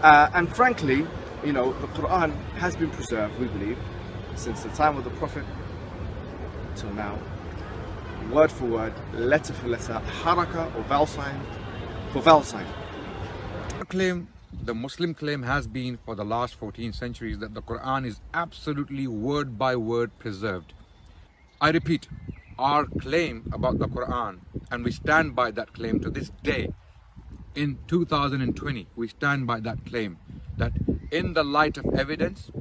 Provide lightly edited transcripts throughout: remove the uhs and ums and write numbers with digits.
And frankly, you know, the Quran has been preserved, we believe, since the time of the Prophet till now, word for word, letter for letter, haraka or vowel sign for vowel sign. The Muslim claim has been for the last 14 centuries that the Quran is absolutely word by word preserved. I repeat, our claim about the Quran, and we stand by that claim to this day, in 2020, we stand by that claim, that in the light of evidence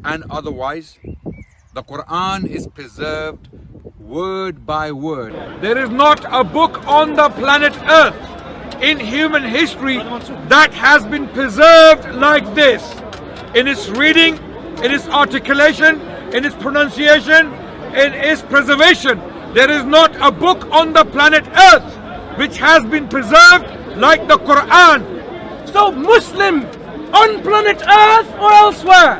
and otherwise, the Quran is preserved word by word. There is not a book on the planet Earth in human history that has been preserved like this, in its reading, in its articulation, in its pronunciation, in its preservation. There is not a book on the planet Earth which has been preserved like the Quran. So Muslim on planet Earth or elsewhere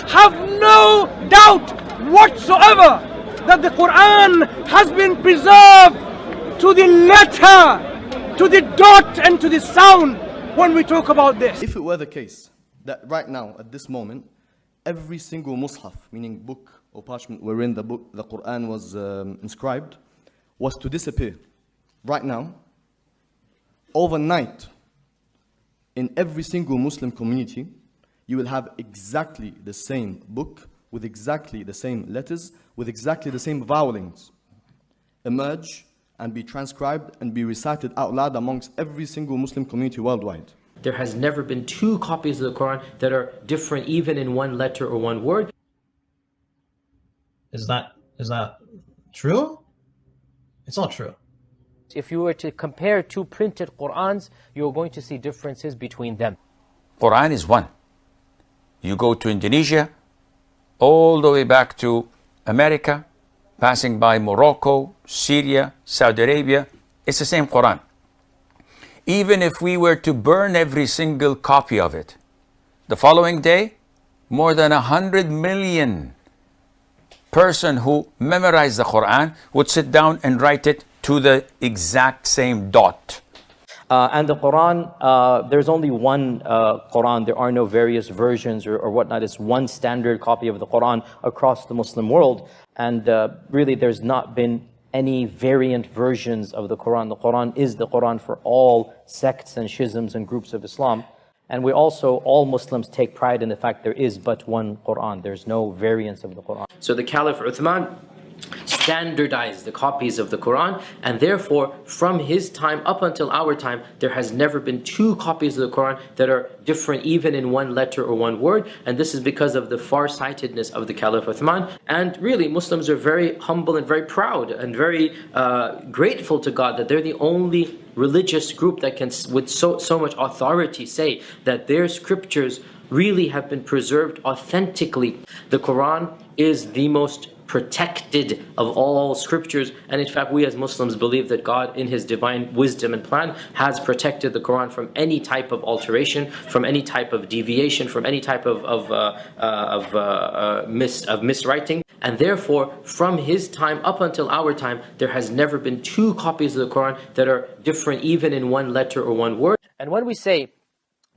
have no doubt whatsoever that the Quran has been preserved to the letter, to the dot and to the sound when we talk about this. If it were the case that right now, at this moment, every single mushaf, meaning book or parchment wherein the Quran was inscribed, was to disappear right now, overnight, in every single Muslim community, you will have exactly the same book, with exactly the same letters, with exactly the same vowelings, emerge and be transcribed and be recited out loud amongst every single Muslim community worldwide. There has never been two copies of the Quran that are different even in one letter or one word. Is that true? It's not true. If you were to compare two printed Qur'ans, you're going to see differences between them. Quran is one. You go to Indonesia, all the way back to America, passing by Morocco, Syria, Saudi Arabia, it's the same Quran. Even if we were to burn every single copy of it, the following day, more than 100 million person who memorized the Quran would sit down and write it to the exact same dot. And the Quran, there's only one Quran. There are no various versions or whatnot. It's one standard copy of the Quran across the Muslim world. And really, there's not been any variant versions of the Quran. The Quran is the Quran for all sects and schisms and groups of Islam. And we also, all Muslims take pride in the fact there is but one Quran. There's no variants of the Quran. So the Caliph Uthman standardized the copies of the Quran, and therefore from his time up until our time there has never been two copies of the Quran that are different even in one letter or one word. And this is because of the far-sightedness of the Caliph Uthman. And really, Muslims are very humble and very proud and very grateful to God that they're the only religious group that can with so much authority say that their scriptures really have been preserved authentically. The Quran is the most protected of all scriptures, and in fact we as Muslims believe that God in his divine wisdom and plan has protected the Quran from any type of alteration, from any type of deviation, from any type of miswriting. And therefore from his time up until our time there has never been two copies of the Quran that are different even in one letter or one word. And when we say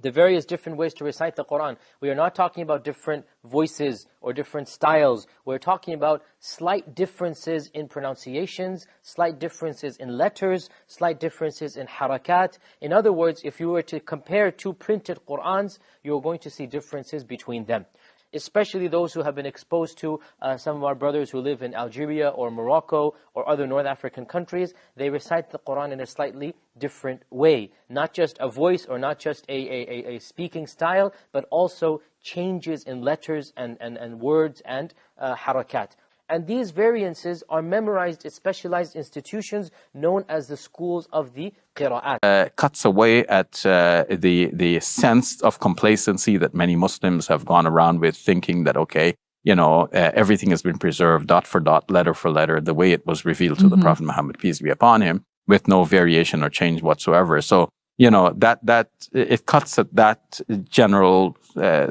the various different ways to recite the Quran, we are not talking about different voices or different styles. We're talking about slight differences in pronunciations, slight differences in letters, slight differences in harakat. In other words, if you were to compare two printed Qur'ans, you're going to see differences between them. Especially those who have been exposed to some of our brothers who live in Algeria or Morocco or other North African countries, they recite the Quran in a slightly different way. Not just a voice or not just a speaking style, but also changes in letters and words and harakat. And these variances are memorized at specialized institutions known as the schools of the qira'at. Cuts away at the sense of complacency that many Muslims have gone around with, thinking that, okay, everything has been preserved dot for dot, letter for letter, the way it was revealed to the Prophet Muhammad, peace be upon him, with no variation or change whatsoever. So, that it cuts at that general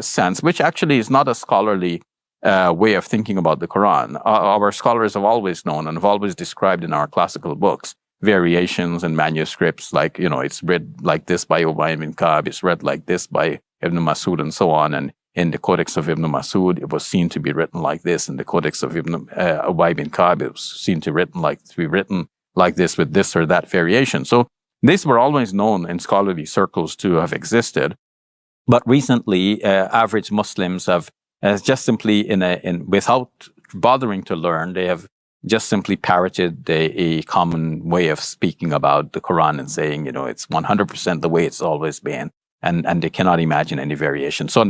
sense, which actually is not a scholarly way of thinking about the Quran. Our scholars have always known and have always described in our classical books variations and manuscripts, like, it's read like this by Ubay bin Ka'b, it's read like this by Ibn Masud and so on. And in the Codex of Ibn Masud, it was seen to be written like this. In the Codex of Ibn Ubay bin Ka'b, it was seen to be written like this with this or that variation. So these were always known in scholarly circles to have existed. But recently, average Muslims have just simply, without bothering to learn, they have just simply parroted a common way of speaking about the Quran and saying, it's 100% the way it's always been. And they cannot imagine any variation. So